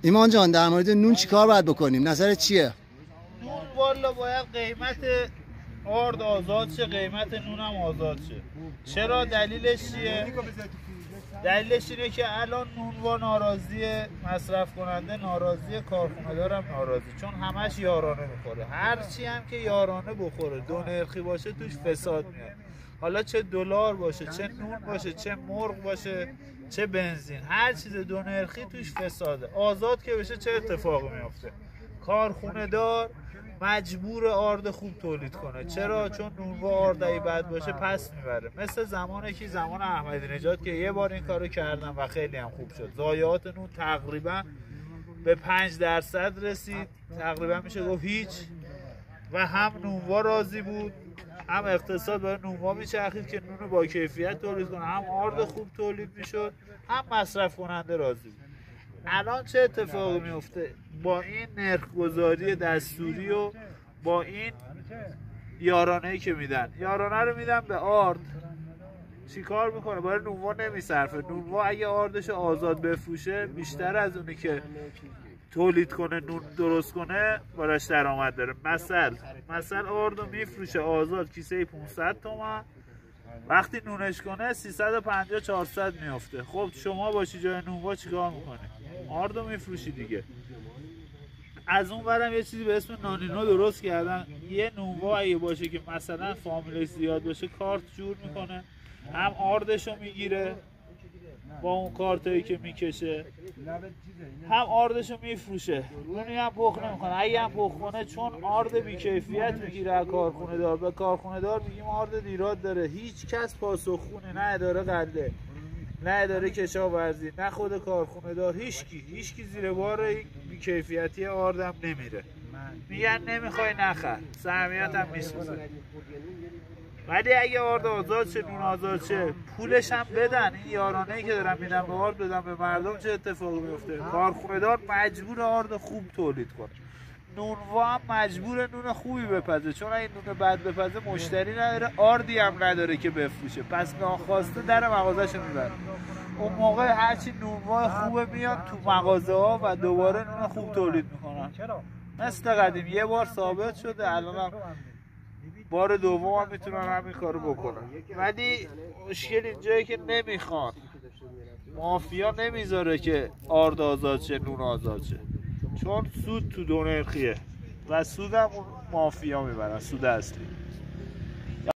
ایمان جان در مورد نون چیکار باید بکنیم؟ نظرت چیه؟ نون والا باید قیمت آرد آزاد شه، قیمت نون هم آزاد شه. چرا؟ دلیلش چیه؟ دلیلش اینه که الان نونوا ناراضیه، مصرف کننده ناراضیه، کارخونه دارم ناراضی، چون همش یارانه میخوره. هر چی هم که یارانه بخوره دو نرخی باشه توش فساد میاد. حالا چه دلار باشه، چه نون باشه، چه مرغ باشه، چه بنزین، هر چیز دو نرخی توش فساده. آزاد که بشه چه اتفاقی میفته؟ کارخونه دار مجبور آرد خوب تولید کنه. چرا؟ چون نونوا آردی بد باشه پس میبره. مثل زمان احمدی نژاد که یه بار این کارو کردن و خیلی هم خوب شد. ضایعات نون تقریبا به 5% رسید، تقریبا میشه گفت هیچ، و هم نونوا راضی بود، هم اقتصاد برای نونوا میچرخید که نون با کیفیت تولید کنه، هم آرد خوب تولید میشد، هم مصرف کننده راضی بود. الان چه اتفاقی میفته؟ با این نرخ‌گذاری دستوری و با این یارانه‌ای که میدن، یارانه رو میدن به آرد، چی کار میکنه؟ برای نونوا نمیصرفه. نونوا اگه آردش آزاد بفروشه بیشتر از اونی که تولید کنه نون درست کنه براش درآمد داره. مثلا آردو میفروشه آزاد کیسه 500 تومان، وقتی نونش کنه 350 400 میفته. خب شما باشی جای نونوا چیکار میکنه؟ آردو میفروشی دیگه. از اون برم یه چیزی به اسم نانینو درست کردن. یه نونوا اگه باشه که مثلا فامیلش زیاد باشه کارت جور میکنه، هم آردشو میگیره با اون کارتایی که میکشه، هم آردشو میفروشه، نونی هم پخ نمیکنه. اگه هم پخ کنه چون آرد بیکیفیت میگیره از کارخونه دار، به کارخونه دار میگیم آرد دیراد داره. هیچ کس پاسخگونه، نه اداره قله، نه اداره کشاورزی، نه خود کارخونه دار، هیچکی زیر بار این بیکیفیتی آردم نمیره. میگن نمیخوای نخر، سهمیت هم میسوزه. ولی اگه آرد آزاد شه، نون آزاد شه، پولش هم بدن، این یارانه‌ای که دارن میدن به آرد بدن به مردم، چه اتفاقی میفته؟ کارخونه دار مجبور آرد خوب تولید کنه، نونوا هم مجبور نون خوبی بپزه، چون اگه نون بد بپزه مشتری نداره، آردی هم نداره که بفروشه، پس ناخواسته در مغازه‌شو میبره. اون موقع هرچی نونوا خوبه میاد تو مغازه ها و دوباره نون خوب تولید میکنن. مثل قدیم یه بار ثابت شده، الان هم بار دوم هم میتونن همین کارو بکنن. ولی مشکل اینجایی که نمیخوان، مافیا نمیذاره که آرد آزاد شه، نون آزاد شه، چون سود تو دو نرخیه و سود هم مافیا میبرن، سود اصلی.